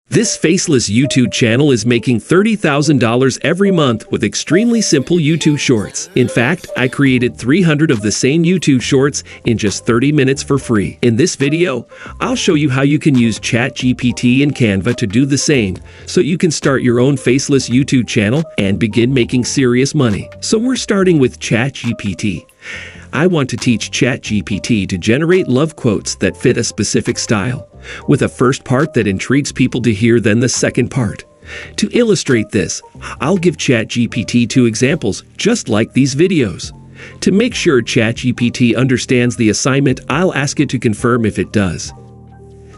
This faceless YouTube channel is making $30,000 every month with extremely simple YouTube shorts. In fact, I created 300 of the same YouTube shorts in just 30 minutes for free. In this video, I'll show you how you can use ChatGPT and Canva to do the same, so you can start your own faceless YouTube channel and begin making serious money. So we're starting with ChatGPT. I want to teach ChatGPT to generate love quotes that fit a specific style, with a first part that intrigues people to hear, then the second part. To illustrate this, I'll give ChatGPT 2 examples just like these videos. To make sure ChatGPT understands the assignment, I'll ask it to confirm if it does.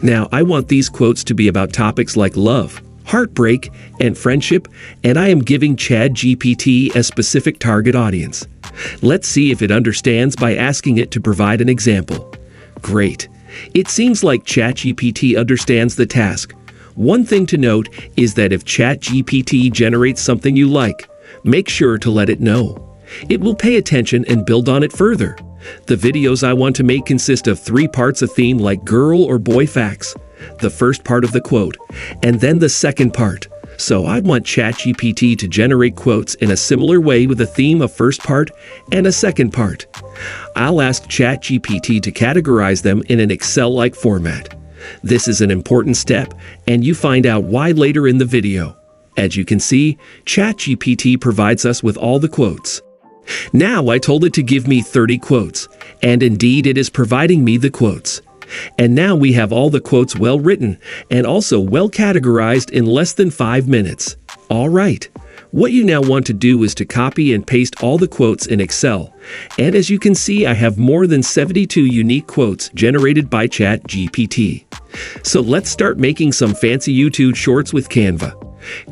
Now, I want these quotes to be about topics like love, heartbreak, and friendship, and I am giving ChatGPT a specific target audience. Let's see if it understands by asking it to provide an example. Great. It seems like ChatGPT understands the task. One thing to note is that if ChatGPT generates something you like, make sure to let it know. It will pay attention and build on it further. The videos I want to make consist of 3 parts: a theme like girl or boy facts, the first part of the quote, and then the second part. So I'd want ChatGPT to generate quotes in a similar way with a theme, a first part, and a second part. I'll ask ChatGPT to categorize them in an Excel-like format. This is an important step, and you find out why later in the video. As you can see, ChatGPT provides us with all the quotes. Now I told it to give me 30 quotes, and indeed it is providing me the quotes. And now we have all the quotes well written and also well categorized in less than 5 minutes. All right, what you now want to do is to copy and paste all the quotes in Excel. And as you can see, I have more than 72 unique quotes generated by ChatGPT. So let's start making some fancy YouTube shorts with Canva.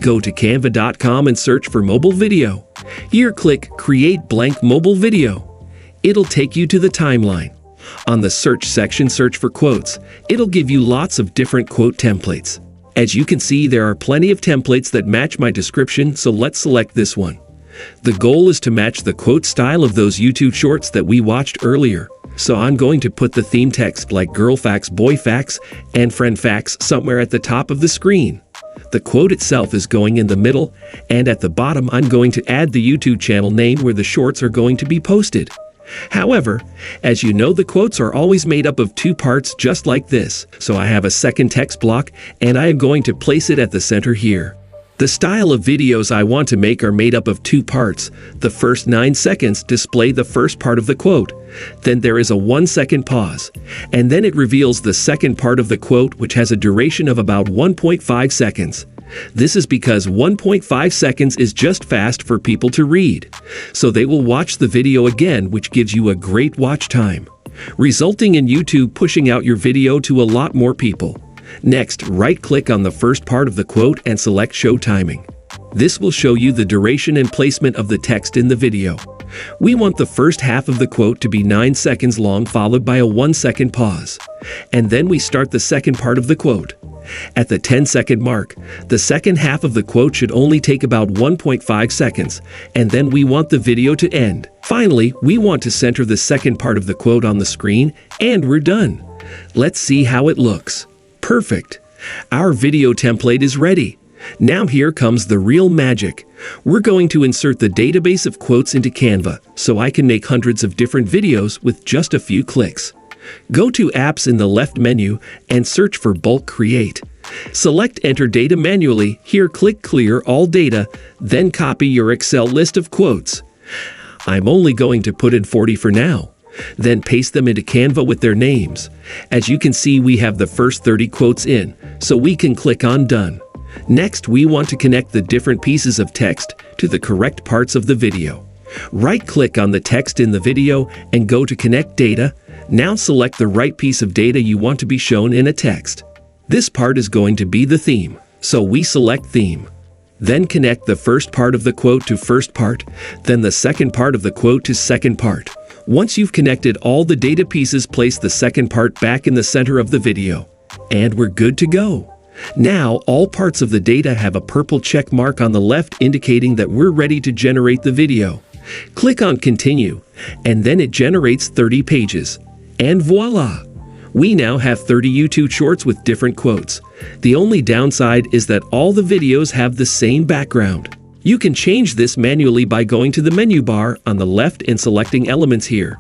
Go to canva.com and search for mobile video. Here click Create Blank Mobile Video. It'll take you to the timeline. On the search section, search for quotes. It'll give you lots of different quote templates. As you can see, there are plenty of templates that match my description, so let's select this one. The goal is to match the quote style of those YouTube shorts that we watched earlier. So I'm going to put the theme text like girl facts, boy facts, and friend facts somewhere at the top of the screen. The quote itself is going in the middle, and at the bottom I'm going to add the YouTube channel name where the shorts are going to be posted. However, as you know, the quotes are always made up of 2 parts just like this, so I have a second text block and I am going to place it at the center here. The style of videos I want to make are made up of 2 parts. The first 9 seconds display the first part of the quote, then there is a 1-second pause, and then it reveals the second part of the quote, which has a duration of about 1.5 seconds. This is because 1.5 seconds is just fast for people to read, so they will watch the video again, which gives you a great watch time, resulting in YouTube pushing out your video to a lot more people. Next, right-click on the first part of the quote and select Show Timing. This will show you the duration and placement of the text in the video. We want the first half of the quote to be 9 seconds long, followed by a 1-second pause, and then we start the second part of the quote. At the 10-second mark, the second half of the quote should only take about 1.5 seconds, and then we want the video to end. Finally, we want to center the second part of the quote on the screen, and we're done. Let's see how it looks. Perfect. Our video template is ready. Now here comes the real magic. We're going to insert the database of quotes into Canva, so I can make hundreds of different videos with just a few clicks. Go to Apps in the left menu and search for Bulk Create. Select Enter Data manually. Here click Clear All Data, then copy your Excel list of quotes. I'm only going to put in 40 for now. Then paste them into Canva with their names. As you can see, we have the first 30 quotes in, so we can click on Done. Next, we want to connect the different pieces of text to the correct parts of the video. Right-click on the text in the video and go to Connect Data. Now select the right piece of data you want to be shown in a text. This part is going to be the theme, so we select Theme. Then connect the first part of the quote to first part, then the second part of the quote to second part. Once you've connected all the data pieces, place the second part back in the center of the video. And we're good to go. Now, all parts of the data have a purple check mark on the left indicating that we're ready to generate the video. Click on Continue, and then it generates 30 pages. And voila! We now have 30 YouTube shorts with different quotes. The only downside is that all the videos have the same background. You can change this manually by going to the menu bar on the left and selecting Elements here.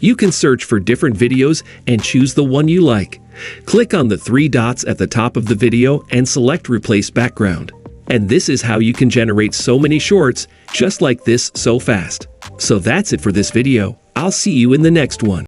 You can search for different videos and choose the one you like. Click on the three dots at the top of the video and select Replace Background. And this is how you can generate so many shorts just like this so fast. So that's it for this video. I'll see you in the next one.